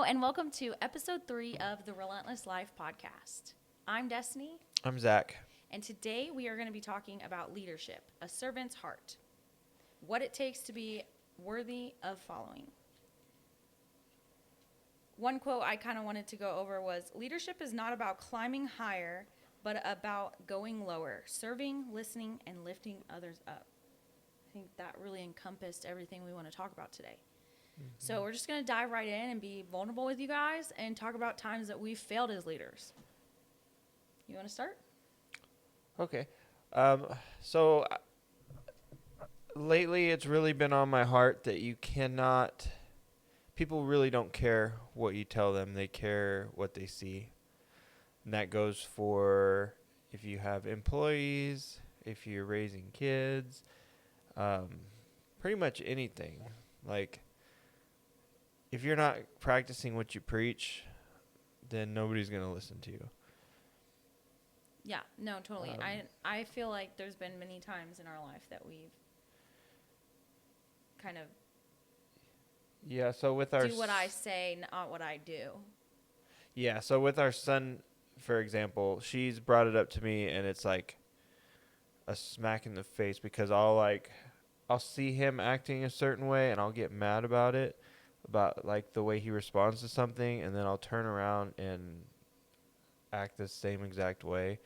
and welcome to episode 3 of the Relentless Life Podcast. I'm Destiny. I'm Zach. And today we are going to be talking about leadership, a servant's heart, what it takes to be worthy of following. One quote I kind of wanted to go over was, leadership is not about climbing higher, but about going lower, serving, listening, and lifting others up. I think that really encompassed everything we want to talk about today. So we're just going to dive right in and be vulnerable with you guys and talk about times that we've failed as leaders. You want to start? Okay. Lately it's really been on my heart that people really don't care what you tell them. They care what they see. And that goes for if you have employees, if you're raising kids, pretty much anything. Like, if you're not practicing what you preach, then nobody's going to listen to you. Yeah, no, totally. I feel like there's been many times in our life that we've kind of so with our do what I say, not what I do. Yeah, so with our son, for example, she's brought it up to me, and it's like a smack in the face because I'll see him acting a certain way, and I'll get mad about it, about like the way he responds to something, and then I'll turn around and act the same exact way,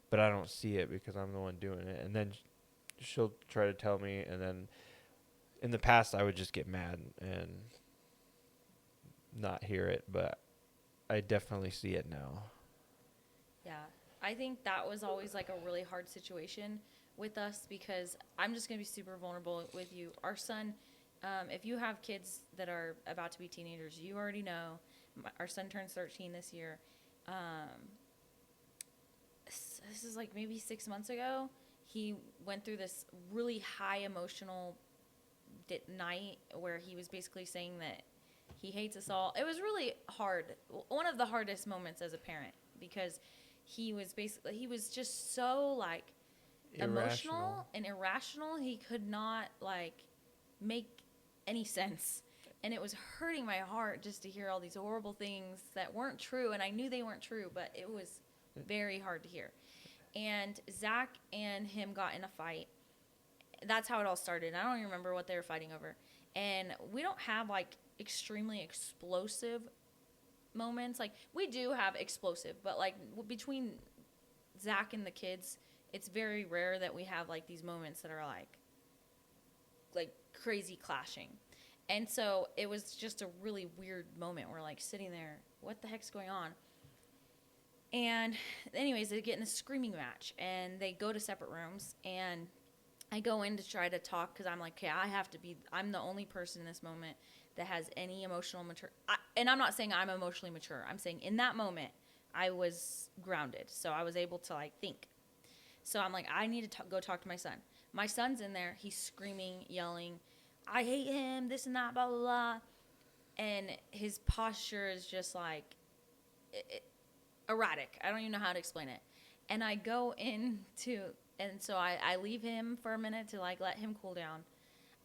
but I don't see it because I'm the one doing it. And then she'll try to tell me, and then in the past I would just get mad and not hear it, but I definitely see it now. Yeah, I think that was always like a really hard situation with us because I'm just going to be super vulnerable with you. Our son, if you have kids that are about to be teenagers, you already know. Our son turns 13 this year. This is like maybe 6 months ago. He went through this really high emotional night where he was basically saying that he hates us all. It was really hard. One of the hardest moments as a parent because he was just so like emotional and irrational. He could not like make any sense. And it was hurting my heart just to hear all these horrible things that weren't true. And I knew they weren't true, but it was very hard to hear. And Zach and him got in a fight. That's how it all started. I don't even remember what they were fighting over. And we don't have like extremely explosive moments. Like we do have explosive, but like between Zach and the kids, it's very rare that we have like these moments that are like crazy clashing. And so it was just a really weird moment. We're like sitting there, what the heck's going on? And anyways, they get in a screaming match and they go to separate rooms and I go in to try to talk because I'm like, okay, I'm the only person in this moment that has any emotional and I'm not saying I'm emotionally mature. I'm saying in that moment, I was grounded. So I was able to like think. So I'm like, I need to go talk to my son. My son's in there. He's screaming, yelling, I hate him, this and that, blah, blah, blah. And his posture is just like erratic. I don't even know how to explain it. And I go into, and so I leave him for a minute to like let him cool down.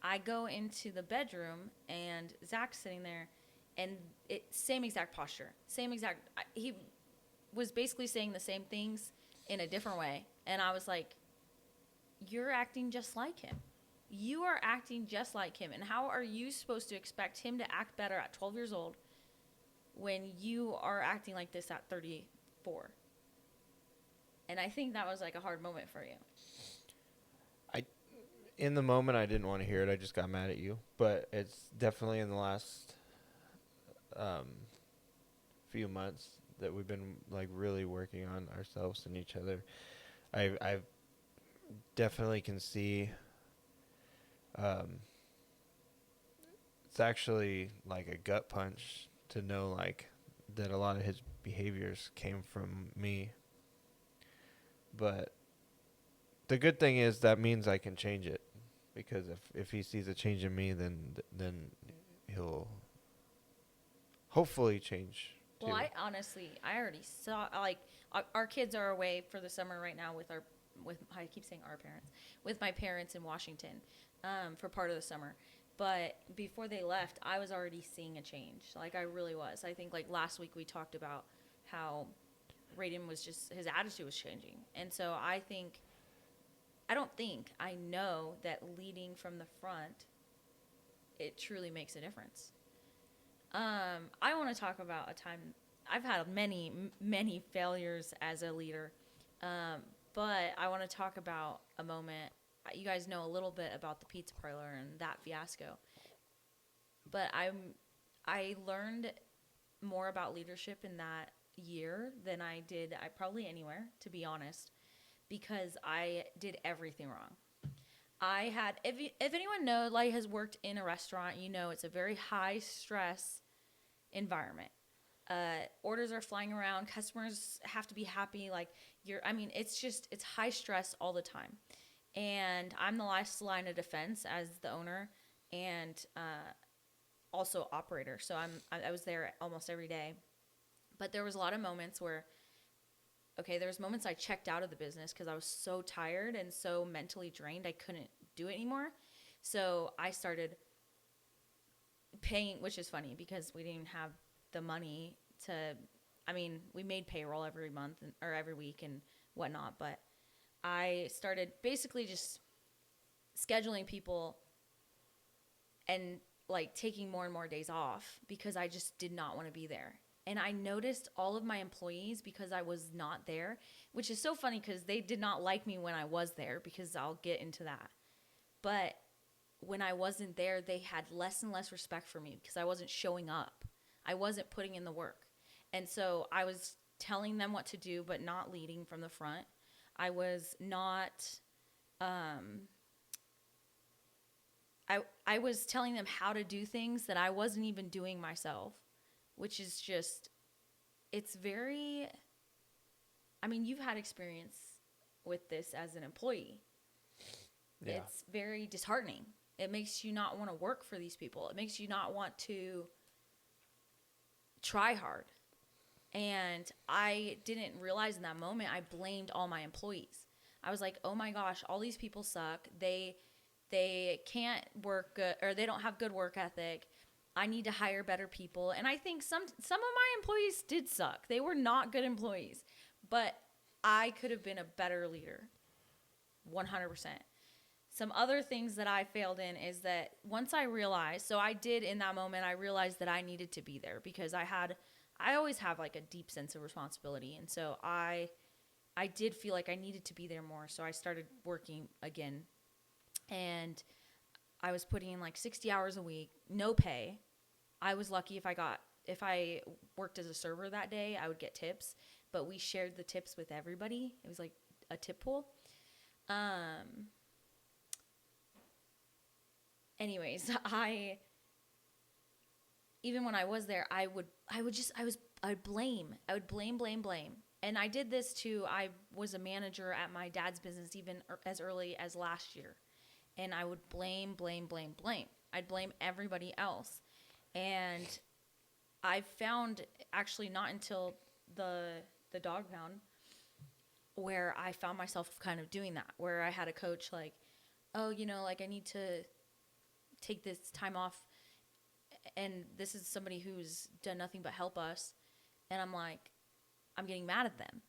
I go into the bedroom and Zach's sitting there and same exact posture, he was basically saying the same things in a different way. And I was like, you're acting just like him. You are acting just like him. And how are you supposed to expect him to act better at 12 years old when you are acting like this at 34? And I think that was like a hard moment for you. In the moment, I didn't want to hear it. I just got mad at you. But it's definitely in the last few months that we've been like really working on ourselves and each other. I definitely can see it's actually like a gut punch to know like that a lot of his behaviors came from me. But the good thing is that means I can change it, because if he sees a change in me, then he'll hopefully change too. Well, I already saw, like, our kids are away for the summer right now with I keep saying our parents, with my parents in Washington for part of the summer. But before they left, I was already seeing a change. Like, I really was. I think, like, last week we talked about how Raiden was just, his attitude was changing. And so I know that leading from the front, it truly makes a difference. I want to talk about a time, I've had many failures as a leader. But I want to talk about a moment. You guys know a little bit about the pizza parlor and that fiasco. But I learned more about leadership in that year than I did probably anywhere, to be honest, because I did everything wrong. If anyone knows, like, has worked in a restaurant, you know it's a very high stress environment. Orders are flying around, customers have to be happy, like, it's high stress all the time. And I'm the last line of defense as the owner and also operator. So I was there almost every day. But there was a lot of moments where, there was moments I checked out of the business because I was so tired and so mentally drained I couldn't do it anymore. So I started paying, which is funny because we didn't have the money we made payroll every month or every week and whatnot, but I started basically just scheduling people and, like, taking more and more days off because I just did not want to be there. And I noticed all of my employees, because I was not there, which is so funny because they did not like me when I was there, because I'll get into that. But when I wasn't there, they had less and less respect for me because I wasn't showing up. I wasn't putting in the work. And so I was telling them what to do, but not leading from the front. I was not, I was telling them how to do things that I wasn't even doing myself, which is just, it's very, you've had experience with this as an employee. Yeah. It's very disheartening. It makes you not want to work for these people. It makes you not want to try hard. And I didn't realize in that moment, I blamed all my employees. I was like, oh my gosh, all these people suck. They can't work good, or they don't have good work ethic. I need to hire better people. And I think some of my employees did suck. They were not good employees, but I could have been a better leader. 100%. Some other things that I failed in is that once I realized, so I did in that moment, I realized that I needed to be there because I always have, like, a deep sense of responsibility. And so I did feel like I needed to be there more. So I started working again, and I was putting in like 60 hours a week, no pay. I was lucky if I worked as a server that day, I would get tips, but we shared the tips with everybody. It was like a tip pool. Anyways, even when I was there, I would blame. I would blame. And I did this too. I was a manager at my dad's business even as early as last year. And I would blame. I'd blame everybody else. And I found, actually not until the dog pound, where I found myself kind of doing that, where I had a coach like, oh, like, I need to take this time off, and this is somebody who's done nothing but help us. And I'm like, I'm getting mad at them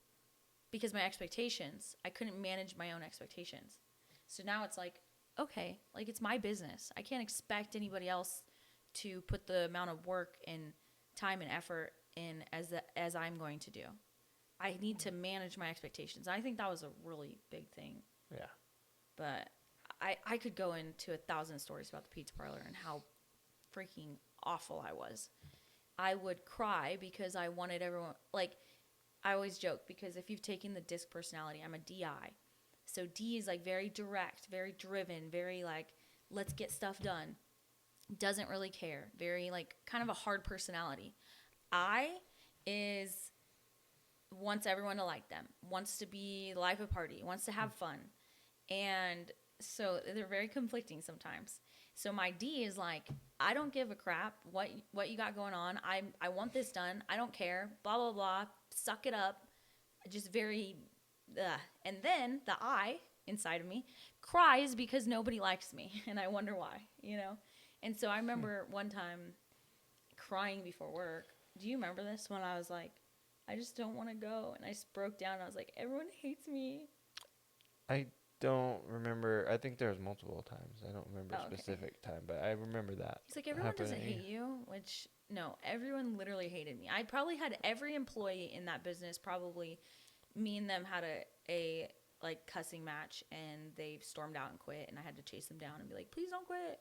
because my expectations, I couldn't manage my own expectations. So now it's like, okay, like, it's my business. I can't expect anybody else to put the amount of work and time and effort in as I'm going to do. I need to manage my expectations. I think that was a really big thing. Yeah. But I could go into 1,000 stories about the pizza parlor and how freaking awful I was. I would cry because I wanted everyone, like, I always joke because if you've taken the DISC personality, I'm a DI. So D is like very direct, very driven, very like, let's get stuff done. Doesn't really care. Very like kind of a hard personality. I is wants everyone to like them, wants to be the life of party, wants to have fun. And so they're very conflicting sometimes. So my D is like, I don't give a crap what you got going on. I want this done. I don't care. Blah, blah, blah. Suck it up. Just very, and then the I inside of me cries because nobody likes me. And I wonder why, And so I remember one time crying before work. Do you remember this? When I was like, I just don't want to go. And I just broke down. I was like, everyone hates me. I don't remember. I think there was multiple times. I don't remember a Okay. specific time, but I remember that. He's like, everyone doesn't hate you, which, no, everyone literally hated me. I probably had every employee in that business, probably me and them had a like cussing match, and they stormed out and quit, and I had to chase them down and be like, please don't quit.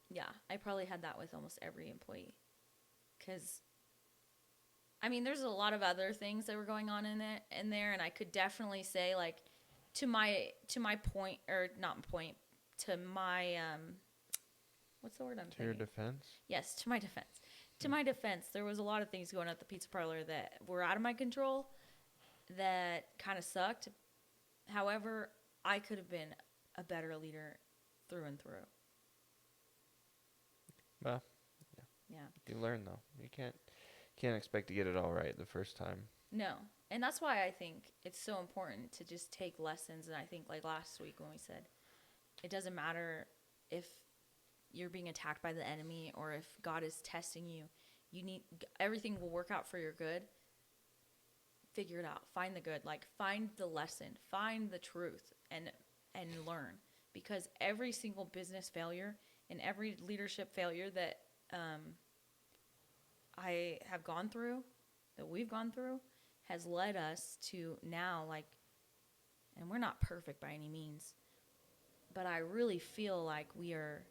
Yeah, I probably had that with almost every employee. Because, I mean, there's a lot of other things that were going on in there, and I could definitely say, like, to my point, or not point, to my, what's the word I'm thinking? To your defense? Yes, to my defense. To my defense, there was a lot of things going on at the pizza parlor that were out of my control that kind of sucked. However, I could have been a better leader through and through. Well, Yeah. you learn though. You can't expect to get it all right the first time. No. And that's why I think it's so important to just take lessons. And I think, like last week when we said, it doesn't matter if you're being attacked by the enemy or if God is testing you. Everything will work out for your good. Figure it out. Find the good. Like, find the lesson. Find the truth and learn. Because every single business failure and every leadership failure that I have gone through, that we've gone through, has led us to now, like, and we're not perfect by any means, but I really feel like we are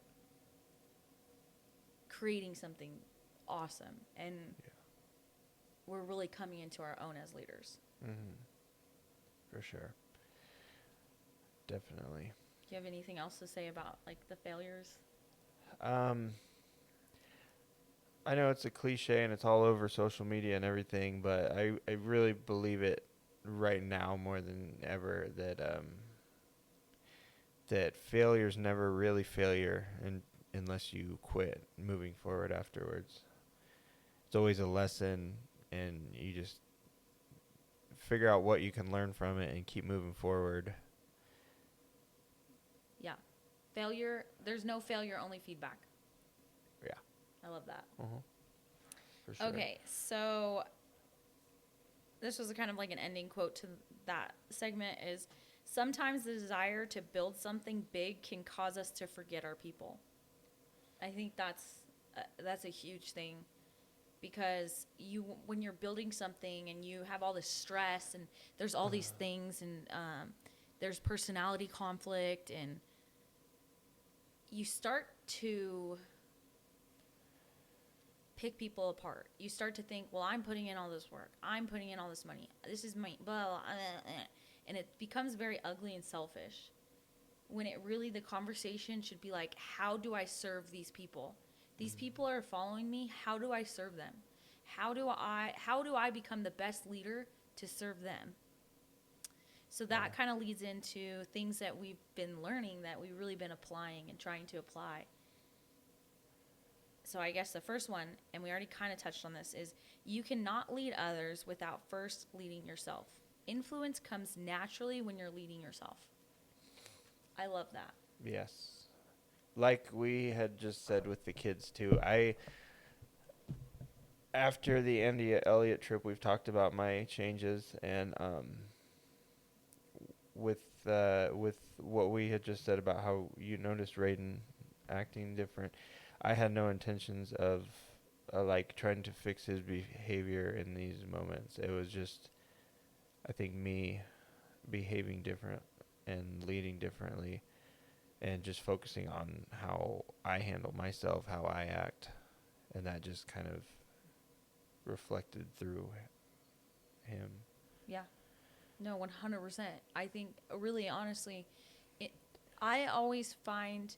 creating something awesome, and we're really coming into our own as leaders. Mm-hmm. For sure. Definitely. Do you have anything else to say about, like, the failures? I know it's a cliche and it's all over social media and everything, but I really believe it right now more than ever that failure's never really failure unless you quit moving forward afterwards. It's always a lesson, and you just figure out what you can learn from it and keep moving forward. Yeah. Failure, there's no failure, only feedback. Yeah. I love that. For sure. Okay, so this was a kind of like an ending quote to that segment is, sometimes the desire to build something big can cause us to forget our people. I think that's a huge thing, because when you're building something and you have all this stress and there's all these things, and there's personality conflict, and you start to pick people apart. You start to think, well, I'm putting in all this work. I'm putting in all this money. This is my blah, blah, blah. And it becomes very ugly and selfish, when it really, the conversation should be like, how do I serve these people? These people are following me. How do I serve them? How do I become the best leader to serve them? So that kind of leads into things that we've been learning, that we've really been applying and trying to apply. So I guess the first one, and we already kind of touched on this, is you cannot lead others without first leading yourself. Influence comes naturally when you're leading yourself. I love that. Yes. Like we had just said with the kids too, after the Andy Elliott trip, we've talked about my changes, and with what we had just said about how you noticed Raiden acting different, I had no intentions of like trying to fix his behavior in these moments. It was just, I think, me behaving different and leading differently, and just focusing on how I handle myself, how I act, and that just kind of reflected through him. Yeah. No, 100%. I think, really, honestly, I always find,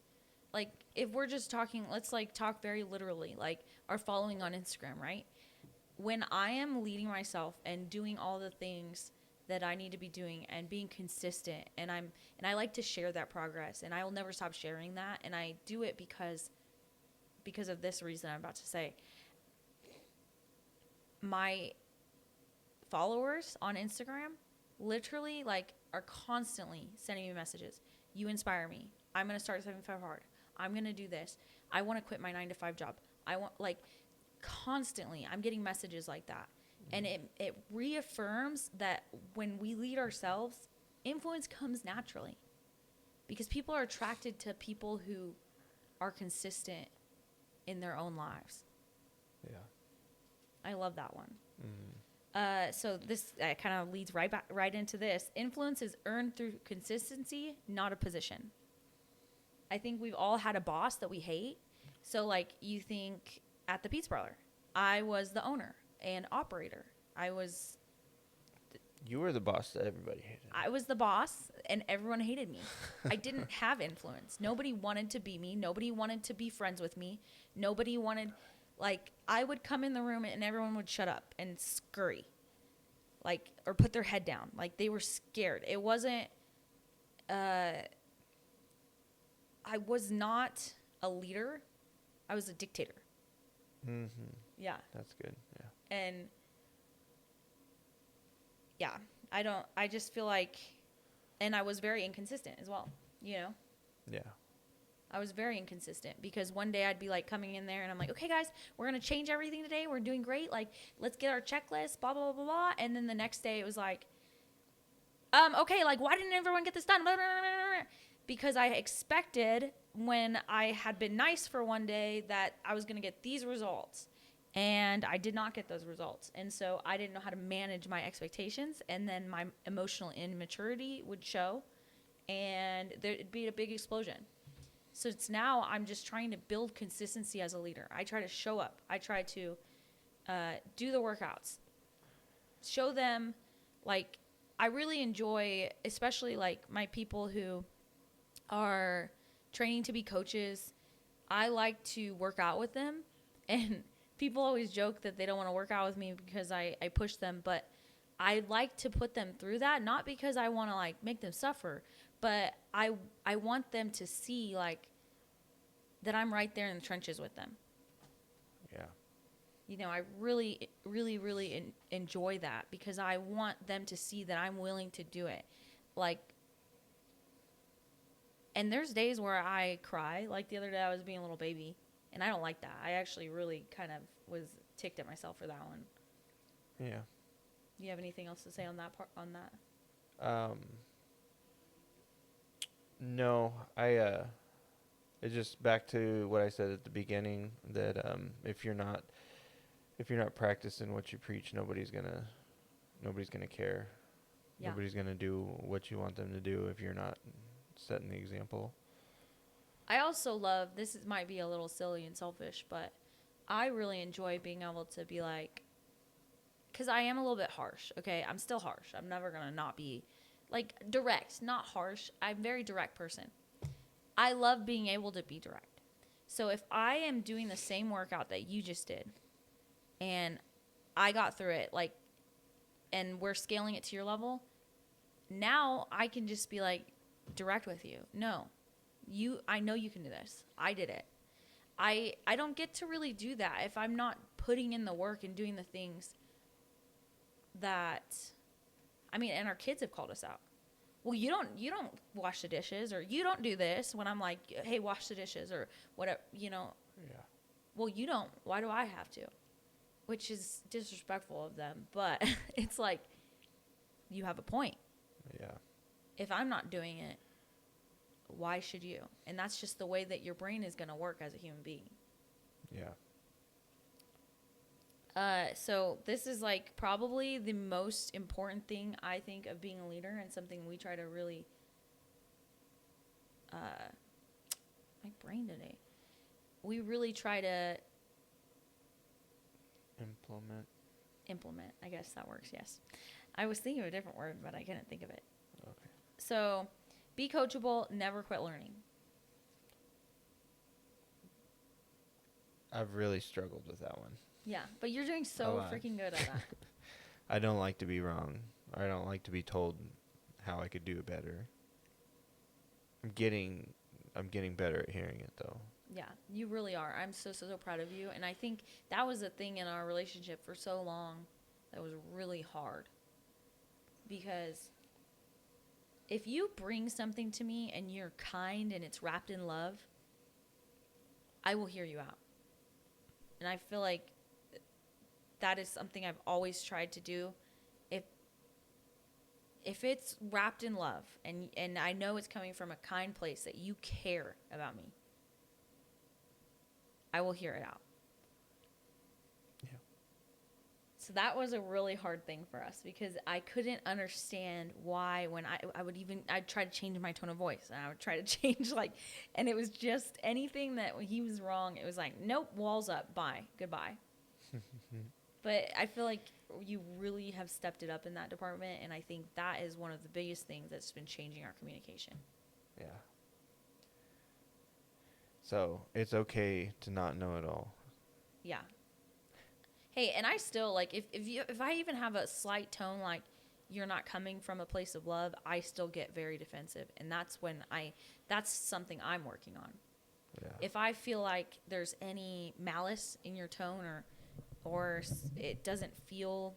like, if we're just talking, let's, like, talk very literally, like, our following on Instagram, right? When I am leading myself and doing all the things that I need to be doing and being consistent, and I like to share that progress, and I will never stop sharing that, and I do it because of this reason I'm about to say. My followers on Instagram literally, like, are constantly sending me messages. You inspire me. I'm going to start 75 hard. I'm going to do this. I want to quit my 9-to-5 job. I want, like, constantly I'm getting messages like that. And it reaffirms that when we lead ourselves, influence comes naturally, because people are attracted to people who are consistent in their own lives. Yeah. I love that one. Mm-hmm. So this kind of leads right into this. Influence is earned through consistency, not a position. I think we've all had a boss that we hate. So, like, you think at the pizza parlor, I was the owner and operator. You were the boss that everybody hated. I was the boss, and everyone hated me. I didn't have influence. Nobody wanted to be me. Nobody wanted to be friends with me. Nobody wanted, like, I would come in the room and everyone would shut up and scurry, like, or put their head down. Like, they were scared. It wasn't, I was not a leader. I was a dictator. Mm-hmm. Yeah. That's good. Yeah. And yeah, I just feel like, and I was very inconsistent as well, you know? Yeah. I was very inconsistent, because one day I'd be like coming in there and I'm like, okay guys, we're going to change everything today. We're doing great. Like, let's get our checklist, blah, blah, blah, blah, blah. And then the next day it was like, okay, like, why didn't everyone get this done? Blah, blah, blah, blah, blah. Because I expected, when I had been nice for one day, that I was going to get these results. And I did not get those results. And so I didn't know how to manage my expectations. And then my emotional immaturity would show. And there'd be a big explosion. So it's now I'm just trying to build consistency as a leader. I try to show up. I try to do the workouts. Show them, like, I really enjoy, especially, like, my people who are training to be coaches. I like to work out with them. And people always joke that they don't want to work out with me because I push them, but I like to put them through that, not because I want to, like, make them suffer, but I want them to see, like, that I'm right there in the trenches with them. Yeah. You know, I really, really, really enjoy that, because I want them to see that I'm willing to do it. Like, and there's days where I cry. Like, the other day I was being a little baby. And I don't like that. I actually really kind of was ticked at myself for that one. Yeah. Do you have anything else to say on that part? On that? No, it's just back to what I said at the beginning, that if you're not practicing what you preach, nobody's gonna care. Yeah. Nobody's gonna do what you want them to do if you're not setting the example. I also love, might be a little silly and selfish, but I really enjoy being able to be like, because I am a little bit harsh, okay? I'm still harsh. I'm never going to not be, like, direct, not harsh. I'm a very direct person. I love being able to be direct. So if I am doing the same workout that you just did, and I got through it, like, and we're scaling it to your level, now I can just be, like, direct with you. No. I know you can do this. I did it. I don't get to really do that if I'm not putting in the work and doing the things that, I mean, and our kids have called us out. Well, you don't wash the dishes, or you don't do this, when I'm like, hey, wash the dishes, or whatever, you know. Yeah. Well, you don't. Why do I have to? Which is disrespectful of them, but it's like, you have a point. Yeah. If I'm not doing it, why should you? And that's just the way that your brain is going to work as a human being. Yeah. So this is, like, probably the most important thing, I think, of being a leader, and something we try to really, my brain today, we really try to implement. I guess that works. Yes. I was thinking of a different word, but I couldn't think of it. Okay. So, be coachable, never quit learning. I've really struggled with that one. Yeah, but you're doing so freaking good at that. I don't like to be wrong. I don't like to be told how I could do it better. I'm getting better at hearing it, though. Yeah, you really are. I'm so proud of you. And I think that was a thing in our relationship for so long that was really hard. Because if you bring something to me and you're kind and it's wrapped in love, I will hear you out. And I feel like that is something I've always tried to do. If it's wrapped in love, and I know it's coming from a kind place that you care about me, I will hear it out. Yeah. So that was a really hard thing for us because I couldn't understand why when I'd try to change my tone of voice, and I would try to change and it was just anything that he was wrong. It was like, nope, walls up, bye, goodbye. But I feel like you really have stepped it up in that department, and I think that is one of the biggest things that's been changing our communication. Yeah. So it's okay to not know it all. Yeah. Hey, and I still if I even have a slight tone like you're not coming from a place of love, I still get very defensive, and that's something I'm working on. Yeah. If I feel like there's any malice in your tone or it doesn't feel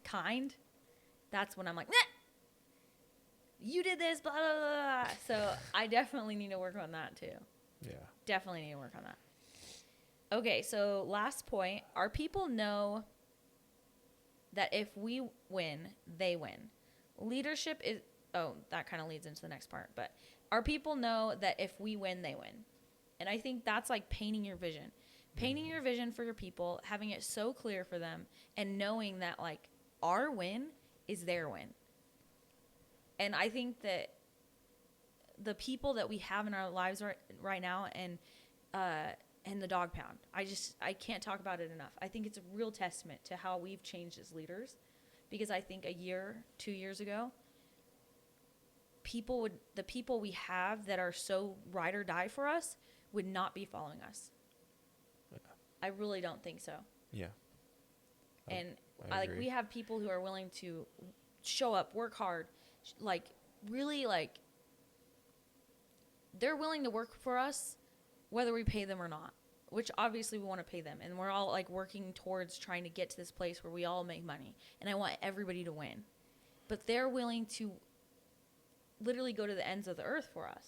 kind, that's when I'm like, nah, you did this, blah, blah, blah. So I definitely need to work on that too. Yeah. Definitely need to work on that. Okay, so last point. Our people know that if we win, they win. Leadership is... Oh, that kind of leads into the next part. But our people know that if we win, they win. And I think that's like painting your vision. Painting your vision for your people, having it so clear for them, and knowing that, like, our win is their win. And I think that the people that we have in our lives right now and the dog pound, I can't talk about it enough. I think it's a real testament to how we've changed as leaders, because I think 2 years ago, the people we have that are so ride or die for us would not be following us. Yeah. I really don't think so. Yeah. And we have people who are willing to show up, work hard, really they're willing to work for us whether we pay them or not, which obviously we want to pay them. And we're all working towards trying to get to this place where we all make money. And I want everybody to win. But they're willing to literally go to the ends of the earth for us.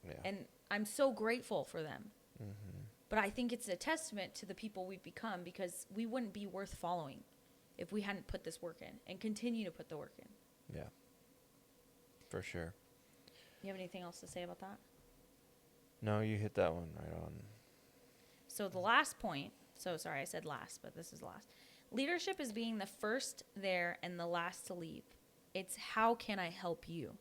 Yeah. And I'm so grateful for them. Mm-hmm. But I think it's a testament to the people we've become, because we wouldn't be worth following if we hadn't put this work in and continue to put the work in. Yeah. For sure. You have anything else to say about that? No, you hit that one right on. So the last point, sorry I said last, but this is last. Leadership is being the first there and the last to leave. It's how can I help you?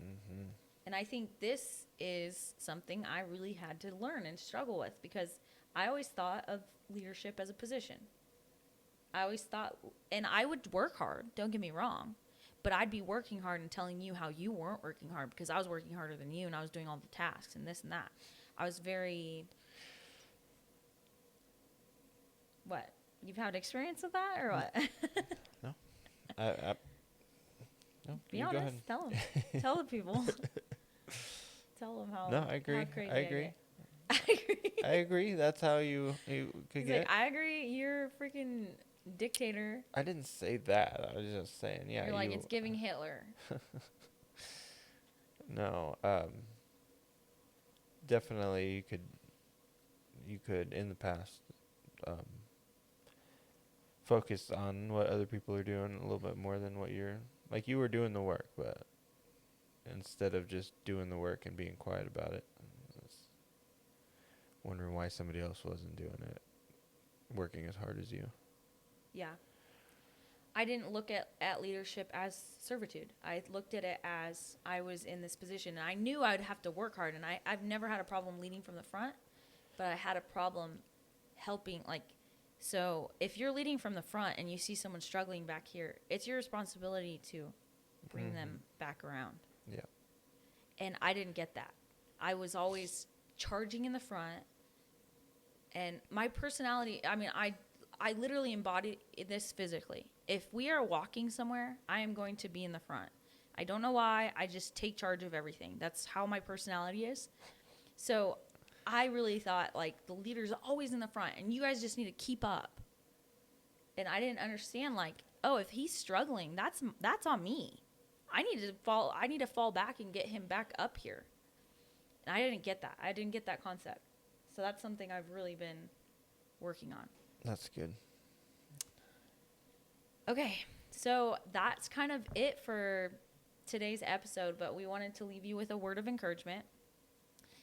Mm-hmm. And I think this is something I really had to learn and struggle with, because I always thought of leadership as a position. I always thought, and I would work hard, don't get me wrong, but I'd be working hard and telling you how you weren't working hard, because I was working harder than you and I was doing all the tasks and this and that. I was very... What? You've had experience with that or what? No. No. Be honest. Go ahead. Tell them. Tell the people. Tell them how. No, I agree. How crazy I agree. I agree. I agree. That's how you could get. Like, I agree. You're a freaking dictator. I didn't say that. I was just saying, yeah. You're like, it's giving Hitler. No. Definitely, you could in the past focus on what other people are doing a little bit more than what you were doing the work, but instead of just doing the work and being quiet about it, I was wondering why somebody else wasn't doing it, working as hard as you. Yeah. I didn't look at leadership as servitude. I looked at it as I was in this position, and I knew I would have to work hard, and I've never had a problem leading from the front, but I had a problem helping, so if you're leading from the front and you see someone struggling back here, it's your responsibility to bring them back around. Yeah. And I didn't get that. I was always charging in the front, and my personality, I literally embody this physically. If we are walking somewhere, I am going to be in the front. I don't know why. I just take charge of everything. That's how my personality is. So I really thought, the leader's always in the front, and you guys just need to keep up. And I didn't understand, if he's struggling, that's on me. I need to fall back and get him back up here. And I didn't get that. I didn't get that concept. So that's something I've really been working on. That's good. Okay, so that's kind of it for today's episode, but we wanted to leave you with a word of encouragement.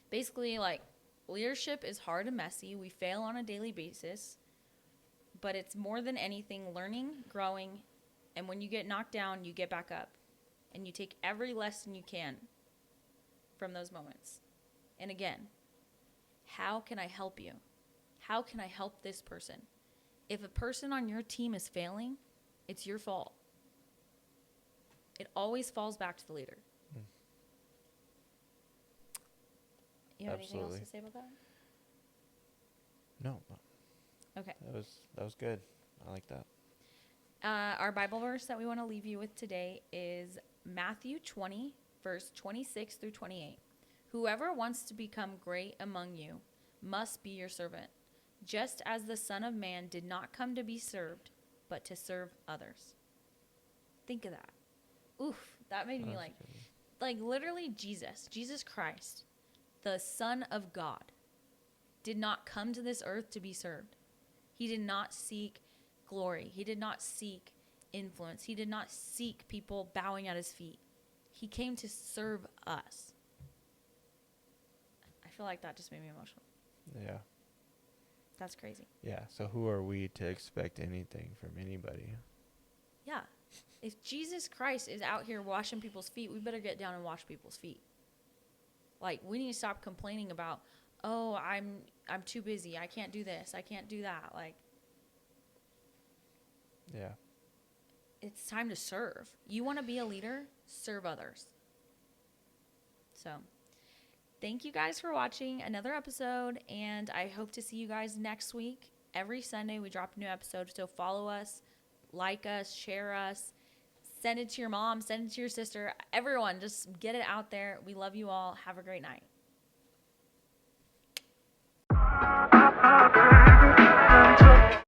Basically, like, leadership is hard and messy. We fail on a daily basis, but it's more than anything learning, growing, and when you get knocked down, you get back up, and you take every lesson you can from those moments. And again, how can I help you? How can I help this person? If a person on your team is failing, it's your fault. It always falls back to the leader. You have anything else to say about that? No. Okay. That was good. I like that. Our Bible verse that we want to leave you with today is Matthew 20, verse 26 through 28. Whoever wants to become great among you must be your servant, just as the Son of Man did not come to be served, but to serve others. Think of that. Oof, that made me like literally Jesus Christ, the Son of God, did not come to this earth to be served. He did not seek glory. He did not seek influence. He did not seek people bowing at his feet. He came to serve us. I feel like that just made me emotional. Yeah. That's crazy. Yeah. So who are we to expect anything from anybody? Yeah. If Jesus Christ is out here washing people's feet, we better get down and wash people's feet. Like, we need to stop complaining about, oh, I'm too busy. I can't do this. I can't do that. Like, yeah. It's time to serve. You want to be a leader? Serve others. So, thank you guys for watching another episode, and I hope to see you guys next week. Every Sunday we drop a new episode, so follow us, like us, share us, send it to your mom, send it to your sister. Everyone, just get it out there. We love you all. Have a great night.